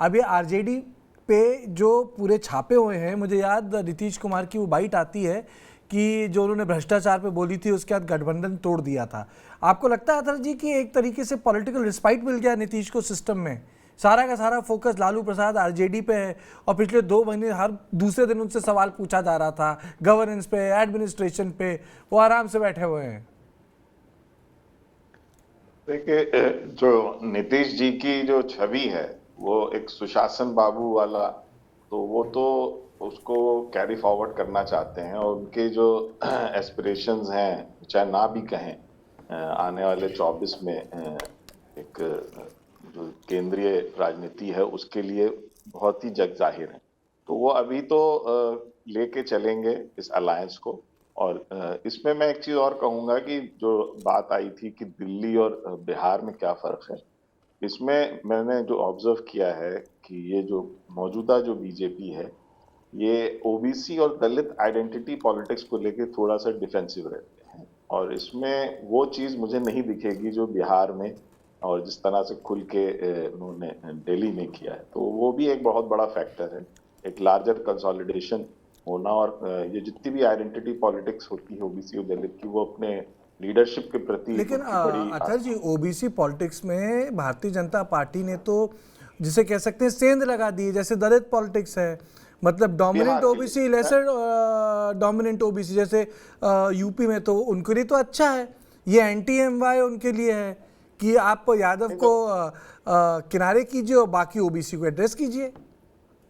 अब ये आरजेडी पे जो पूरे छापे हुए हैं, मुझे याद नीतीश कुमार की वो बाइट आती है कि जो उन्होंने भ्रष्टाचार पे बोली थी उसके बाद गठबंधन तोड़ दिया था। आपको लगता है अतर जी कि एक तरीके से पॉलिटिकल रिस्पाइट मिल गया नीतीश को सिस्टम में? सारा का सारा फोकस लालू प्रसाद आरजेडी पे है और पिछले 2 महीने हर दूसरे दिन उनसे सवाल पूछा जा रहा था गवर्नेंस पे, एडमिनिस्ट्रेशन पे, वो आराम से बैठे हुए हैं। देखिए, जो नीतीश जी की जो छवि है वो एक सुशासन बाबू वाला, तो वो तो उसको कैरी फॉरवर्ड करना चाहते हैं, और उनके जो एस्पिरेशंस हैं, चाहे ना भी कहें, आने वाले 24 में एक जो केंद्रीय राजनीति है उसके लिए बहुत ही जग जाहिर है। तो वो अभी तो लेके चलेंगे इस अलायंस को। और इसमें मैं एक चीज और कहूंगा कि जो बात आई थी कि दिल्ली और बिहार में क्या फर्क है, इसमें मैंने जो ऑब्जर्व किया है कि ये जो मौजूदा जो बीजेपी है, ये ओबीसी और दलित आइडेंटिटी पॉलिटिक्स को लेके थोड़ा सा डिफेंसिव रहते हैं, और इसमें वो चीज मुझे नहीं दिखेगी जो बिहार में और जिस तरह से खुल के उन्होंने दिल्ली में किया है। तो वो भी एक बहुत बड़ा फैक्टर है, एक लार्जर कंसोलिडेशन होना। और ये जितनी भी आइडेंटिटी पॉलिटिक्स होती है ओबीसी और दलित की, वो अपने लीडरशिप के प्रति लेकिन उनकी बड़ी अतर जी, ओबीसी पॉलिटिक्स में भारतीय जनता पार्टी ने तो जिसे कह सकते हैं सेंध लगा दी, जैसे दलित पॉलिटिक्स है, मतलब dominant OBC, lesser dominant OBC, जैसे यूपी में तो उनके लिए तो अच्छा है, ये एंटी एमवाई उनके लिए है कि आप यादव को किनारे कीजिए और बाकी ओबीसी को एड्रेस कीजिए।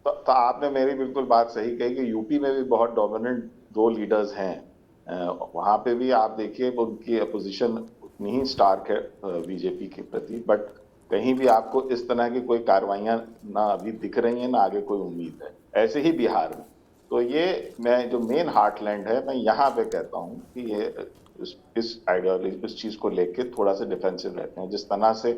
तो आपने मेरी बिल्कुल बात सही कही कि यूपी में भी बहुत डोमिनेंट 2 लीडर्स हैं। वहां पे भी आप देखिए उनकी अपोजिशन उतनी ही स्टार्क है बीजेपी के प्रति, बट कहीं भी आपको इस तरह की कोई कार्रवाइयां ना अभी दिख रही हैं, ना आगे कोई उम्मीद है। ऐसे ही बिहार में, तो ये मैं जो मेन हार्टलैंड है, मैं यहाँ पे कहता हूँ कि ये इस आइडियोलॉजी, इस चीज को लेके थोड़ा सा डिफेंसिव रहते हैं। जिस तरह से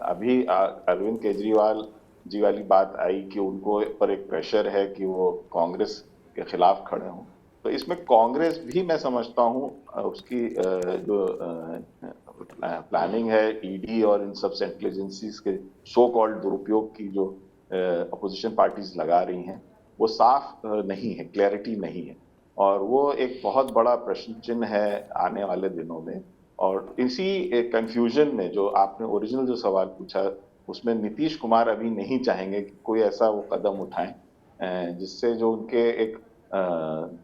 अभी अरविंद केजरीवाल जी वाली बात आई कि उनको पर एक प्रेशर है कि वो कांग्रेस के खिलाफ खड़े हों, तो इसमें कांग्रेस भी मैं समझता हूँ उसकी जो प्लानिंग है ईडी और इन सब सेंट्रल एजेंसीज के सो कॉल्ड दुरुपयोग की जो अपोजिशन पार्टीज लगा रही हैं, वो साफ नहीं है, क्लैरिटी नहीं है, और वो एक बहुत बड़ा प्रश्न चिन्ह है आने वाले दिनों में। और इसी कंफ्यूजन में जो आपने ओरिजिनल जो सवाल पूछा, उसमें नीतीश कुमार अभी नहीं चाहेंगे कि कोई ऐसा वो कदम उठाएं जिससे जो उनके एक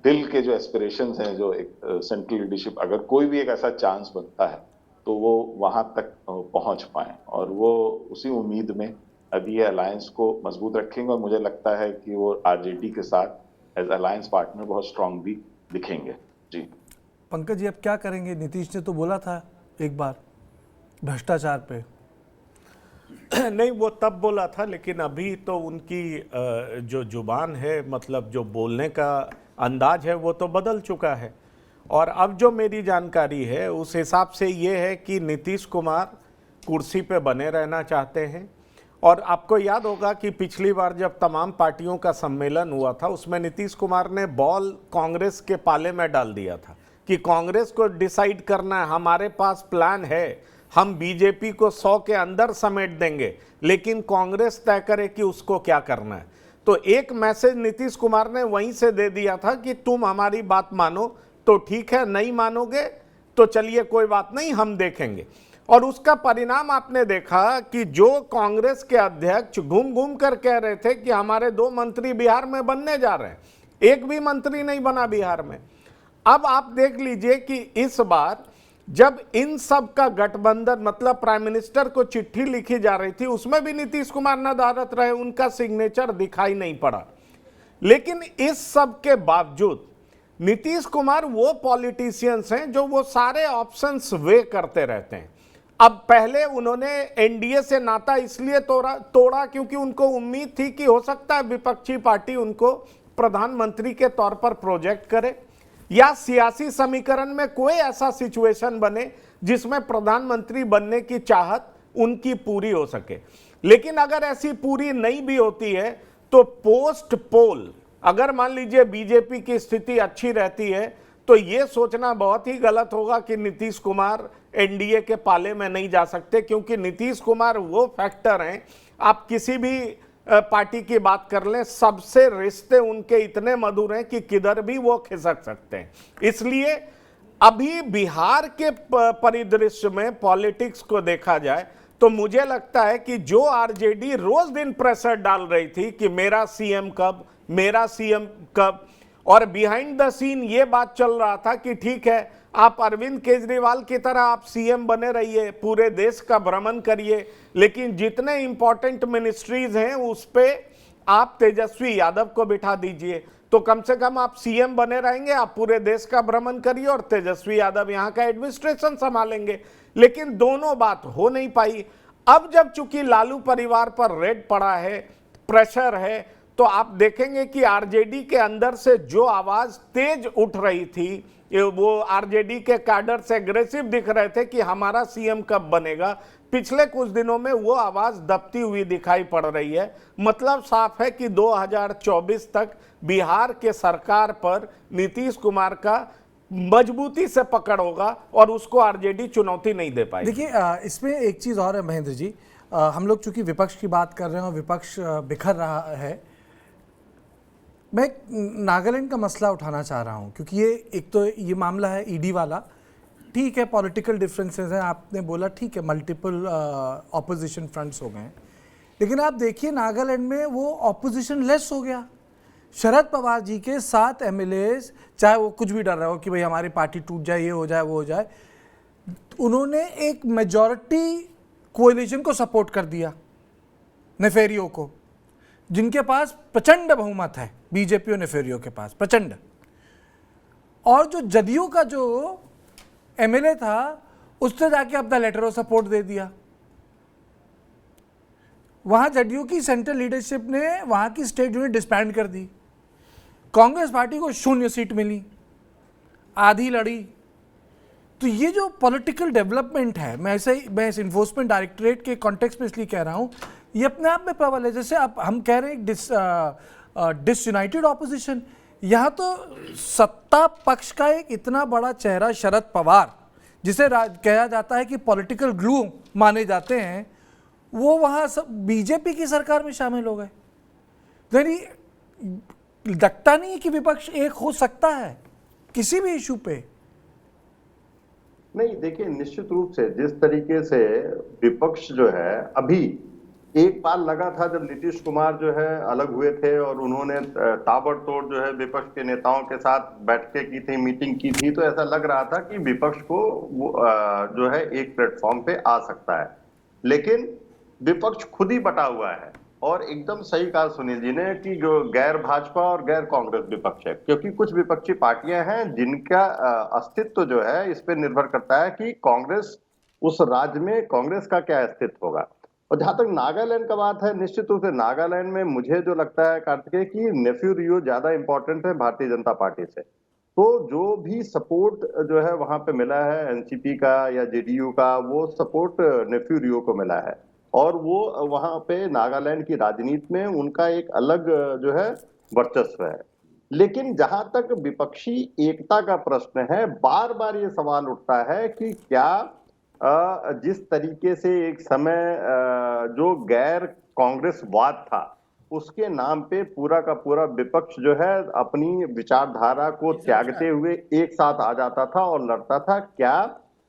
दिल के जो एस्पिरेशंस हैं, जो एक सेंट्रल लीडरशिप, अगर कोई भी एक ऐसा चांस बनता है तो वो वहां तक पहुंच पाए, और वो उसी उम्मीद में अभी ये अलायंस को मजबूत रखेंगे। और मुझे लगता है कि वो आरजेडी के साथ एज अलायंस पार्टनर बहुत स्ट्रांग भी दिखेंगे। जी पंकज जी, अब क्या करेंगे? नीतीश ने तो बोला था एक बार भ्रष्टाचार पे नहीं, वो तब बोला था, लेकिन अभी तो उनकी जो जुबान है, मतलब जो बोलने का अंदाज है, वो तो बदल चुका है। और अब जो मेरी जानकारी है उस हिसाब से ये है कि नीतीश कुमार कुर्सी पे बने रहना चाहते हैं। और आपको याद होगा कि पिछली बार जब तमाम पार्टियों का सम्मेलन हुआ था, उसमें नीतीश कुमार ने बॉल कांग्रेस के पाले में डाल दिया था कि कांग्रेस को डिसाइड करना है, हमारे पास प्लान है, हम बीजेपी को 100 के अंदर समेट देंगे, लेकिन कांग्रेस तय करे कि उसको क्या करना है। तो एक मैसेज नीतीश कुमार ने वहीं से दे दिया था कि तुम हमारी बात मानो तो ठीक है, नहीं मानोगे तो चलिए कोई बात नहीं, हम देखेंगे। और उसका परिणाम आपने देखा कि जो कांग्रेस के अध्यक्ष घूम घूम कर कह रहे थे कि हमारे 2 मंत्री बिहार में बनने जा रहे हैं, एक भी मंत्री नहीं बना बिहार में। अब आप देख लीजिए कि इस बार जब इन सब का गठबंधन, मतलब प्राइम मिनिस्टर को चिट्ठी लिखी जा रही थी, उसमें भी नीतीश कुमार नदारत रहे, उनका सिग्नेचर दिखाई नहीं पड़ा। लेकिन इस सब के बावजूद नीतीश कुमार वो पॉलिटिशियंस हैं जो वो सारे ऑप्शंस वे करते रहते हैं। अब पहले उन्होंने एनडीए से नाता इसलिए तोड़ा क्योंकि उनको उम्मीद थी कि हो सकता है विपक्षी पार्टी उनको प्रधानमंत्री के तौर पर प्रोजेक्ट करे, या सियासी समीकरण में कोई ऐसा सिचुएशन बने जिसमें प्रधानमंत्री बनने की चाहत उनकी पूरी हो सके। लेकिन अगर ऐसी पूरी नहीं भी होती है तो पोस्ट पोल अगर मान लीजिए बीजेपी की स्थिति अच्छी रहती है, तो यह सोचना बहुत ही गलत होगा कि नीतीश कुमार एनडीए के पाले में नहीं जा सकते, क्योंकि नीतीश कुमार वो फैक्टर हैं। आप किसी भी पार्टी की बात कर लें, सबसे रिश्ते उनके इतने मधुर हैं कि किधर भी वो खिसक सकते हैं। इसलिए अभी बिहार के परिदृश्य में पॉलिटिक्स को देखा जाए तो मुझे लगता है कि जो आरजेडी रोज दिन प्रेशर डाल रही थी कि मेरा सीएम कब, मेरा सीएम कब, और बिहाइंड द सीन ये बात चल रहा था कि ठीक है, आप अरविंद केजरीवाल की तरह आप सीएम बने रहिए, पूरे देश का भ्रमण करिए, लेकिन जितने इंपॉर्टेंट मिनिस्ट्रीज हैं उस पे आप तेजस्वी यादव को बिठा दीजिए, तो कम से कम आप सीएम बने रहेंगे, आप पूरे देश का भ्रमण करिए और तेजस्वी यादव यहाँ का एडमिनिस्ट्रेशन संभालेंगे। लेकिन दोनों बात हो नहीं पाई। अब जब चूंकि लालू परिवार पर रेड पड़ा है, प्रेशर है, तो आप देखेंगे कि आरजेडी के अंदर से जो आवाज तेज उठ रही थी, वो आरजेडी के कैडर से एग्रेसिव दिख रहे थे कि हमारा सीएम कब बनेगा, पिछले कुछ दिनों में वो आवाज दबती हुई दिखाई पड़ रही है। मतलब साफ है कि 2024 तक बिहार के सरकार पर नीतीश कुमार का मजबूती से पकड़ होगा और उसको आरजेडी चुनौती नहीं दे पाएगी। देखिए, इसमें एक चीज़ और है महेंद्र जी, हम लोग चूंकि विपक्ष की बात कर रहे हैं और विपक्ष बिखर रहा है, मैं नागालैंड का मसला उठाना चाह रहा हूं क्योंकि ये एक तो ये मामला है ईडी वाला, ठीक है, पॉलिटिकल डिफरेंसेस हैं, आपने बोला ठीक है, मल्टीपल ऑपोजिशन फ्रंट्स हो गए, लेकिन आप देखिए नागालैंड में वो ऑपोजिशन लेस हो गया। शरद पवार जी के 7 एमएलएज, चाहे वो कुछ भी डर रहा हो कि भाई हमारी पार्टी टूट जाए, ये हो जाए, वो हो जाए, उन्होंने एक मेजॉरिटी कोएलिशन को सपोर्ट कर दिया, नेफेरियो को, जिनके पास प्रचंड बहुमत है, बीजेपी और नेफेरियो के पास प्रचंड। और जो जदयू का जो एमएलए था उसने जाके अपना लेटर ऑफ सपोर्ट दे दिया। वहां जदयू की सेंट्रल लीडरशिप ने वहां की स्टेट यूनिट डिस्बैंड कर दी, कांग्रेस पार्टी को 0 सीट मिली, आधी लड़ी। तो ये जो पॉलिटिकल डेवलपमेंट है, मैं इस इन्फोर्समेंट डायरेक्टरेट के कॉन्टेक्स्ट में इसलिए कह रहा हूं, ये अपने आप में प्रबल है। जैसे अब हम कह रहे हैं डिसयूनाइटेड ऑपोजिशन, यहाँ तो सत्ता पक्ष का एक इतना बड़ा चेहरा शरद पवार, जिसे कहा जाता है कि पॉलिटिकल ग्लू माने जाते हैं, वो वहाँ सब बीजेपी की सरकार में शामिल हो गए। यानी लगता नहीं है कि विपक्ष एक हो सकता है किसी भी इशू पे। नहीं, देखिए, निश्चित रूप से जिस तरीके से विपक्ष जो है, अभी एक बार लगा था जब नीतीश कुमार जो है अलग हुए थे और उन्होंने ताबड़तोड़ जो है विपक्ष के नेताओं के साथ बैठकें की थी, मीटिंग की थी, तो ऐसा लग रहा था कि विपक्ष को जो है एक प्लेटफॉर्म पे आ सकता है। लेकिन विपक्ष खुद ही बटा हुआ है, और एकदम सही कहा सुनील जी ने कि जो गैर भाजपा और गैर कांग्रेस विपक्ष है, क्योंकि कुछ विपक्षी पार्टियां हैं जिनका अस्तित्व जो है इस पे निर्भर करता है कि कांग्रेस, उस राज्य में कांग्रेस का क्या अस्तित्व होगा। और जहां तक नागालैंड का बात है, निश्चित रूप से नागालैंड में मुझे जो लगता है कार्तिकेय कि नेफ्यू रियो ज्यादा इंपॉर्टेंट है भारतीय जनता पार्टी से। तो जो भी सपोर्ट जो है वहां पे मिला है एनसीपी का या जेडीयू का, वो सपोर्ट नेफ्यू रियो को मिला है, और वो वहां पे नागालैंड की राजनीति में उनका एक अलग जो है वर्चस्व है। लेकिन जहां तक विपक्षी एकता का प्रश्न है, बार बार ये सवाल उठता है कि क्या जिस तरीके से एक समय जो गैर कांग्रेसवाद था उसके नाम पे पूरा का पूरा विपक्ष जो है अपनी विचारधारा को त्यागते हुए एक साथ आ जाता था और लड़ता था, क्या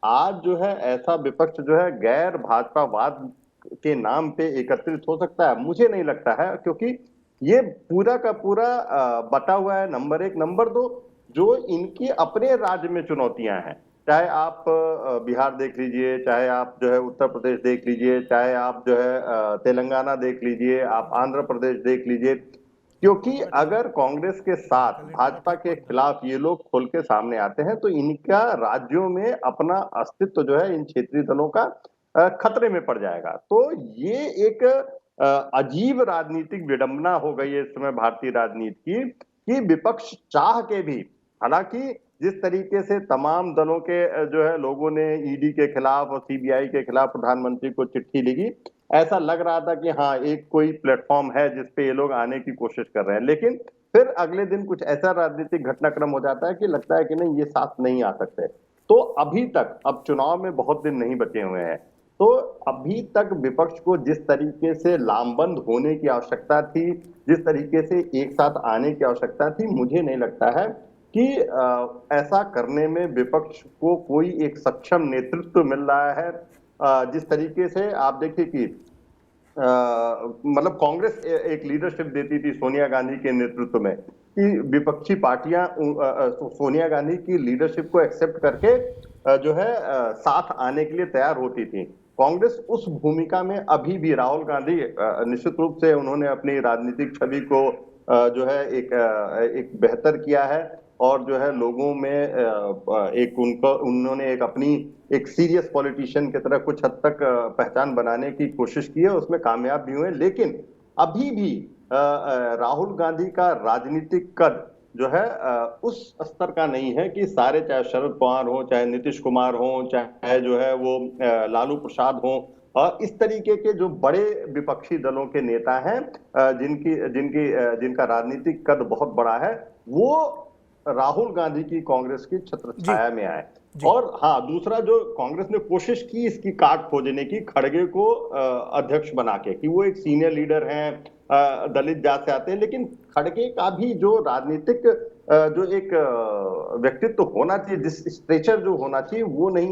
आज जो है ऐसा विपक्ष जो है गैर भाजपावाद के नाम पे एकत्रित हो सकता है? मुझे नहीं लगता है, क्योंकि ये पूरा का पूरा बटा हुआ है। नंबर 1, नंबर 2, जो इनकी अपने राज्य में चुनौतियां हैं, चाहे आप बिहार देख लीजिए, चाहे आप जो है उत्तर प्रदेश देख लीजिए, चाहे आप जो है तेलंगाना देख लीजिए, आप आंध्र प्रदेश देख लीजिए, क्योंकि अगर कांग्रेस के साथ भाजपा के खिलाफ ये लोग खोल के सामने आते हैं तो इनका राज्यों में अपना अस्तित्व जो है इन क्षेत्रीय दलों का खतरे में पड़ जाएगा। तो ये एक अजीब राजनीतिक विडंबना हो गई है इस समय भारतीय राजनीति की, कि विपक्ष चाह के भी, हालांकि जिस तरीके से तमाम दलों के जो है लोगों ने ईडी के खिलाफ और सीबीआई के खिलाफ प्रधानमंत्री को चिट्ठी लिखी, ऐसा लग रहा था कि हाँ एक कोई प्लेटफॉर्म है जिसपे ये लोग आने की कोशिश कर रहे हैं, लेकिन फिर अगले दिन कुछ ऐसा राजनीतिक घटनाक्रम हो जाता है कि लगता है कि नहीं, ये साथ नहीं आ सकते। तो अभी तक, अब चुनाव में बहुत दिन नहीं बचे हुए हैं, तो अभी तक विपक्ष को जिस तरीके से लामबंद होने की आवश्यकता थी, जिस तरीके से एक साथ आने की आवश्यकता थी, मुझे नहीं लगता है कि ऐसा करने में विपक्ष को कोई एक सक्षम नेतृत्व मिल रहा है। जिस तरीके से आप देखिए कि मतलब कांग्रेस एक लीडरशिप देती थी सोनिया गांधी के नेतृत्व में, कि विपक्षी पार्टियां सोनिया गांधी की लीडरशिप को एक्सेप्ट करके जो है साथ आने के लिए तैयार होती थी। कांग्रेस उस भूमिका में अभी भी, राहुल गांधी निश्चित रूप से उन्होंने अपनी राजनीतिक छवि को जो है एक बेहतर किया है, और जो है लोगों में एक उन्होंने एक अपनी एक सीरियस पॉलिटिशियन की तरह कुछ हद तक पहचान बनाने की कोशिश की है, उसमें कामयाब भी हुए। लेकिन अभी भी राहुल गांधी का राजनीतिक कद जो है उस स्तर का नहीं है कि सारे, चाहे शरद पवार हो, चाहे नीतीश कुमार हो, चाहे जो है वो लालू प्रसाद हो, इस तरीके के जो बड़े विपक्षी दलों के नेता हैं, जिनका राजनीतिक कद बहुत बड़ा है, वो राहुल गांधी की कांग्रेस की छत्र छाया में आए। और हाँ, दूसरा जो कांग्रेस ने कोशिश की इसकी काट खोजने की, खड़गे को अध्यक्ष बना के, कि वो एक सीनियर लीडर हैं, दलित जात से आते हैं, लेकिन खड़गे का भी जो राजनीतिक जो एक व्यक्तित्व होना चाहिए, जिस स्ट्रेचर जो होना चाहिए, वो नहीं है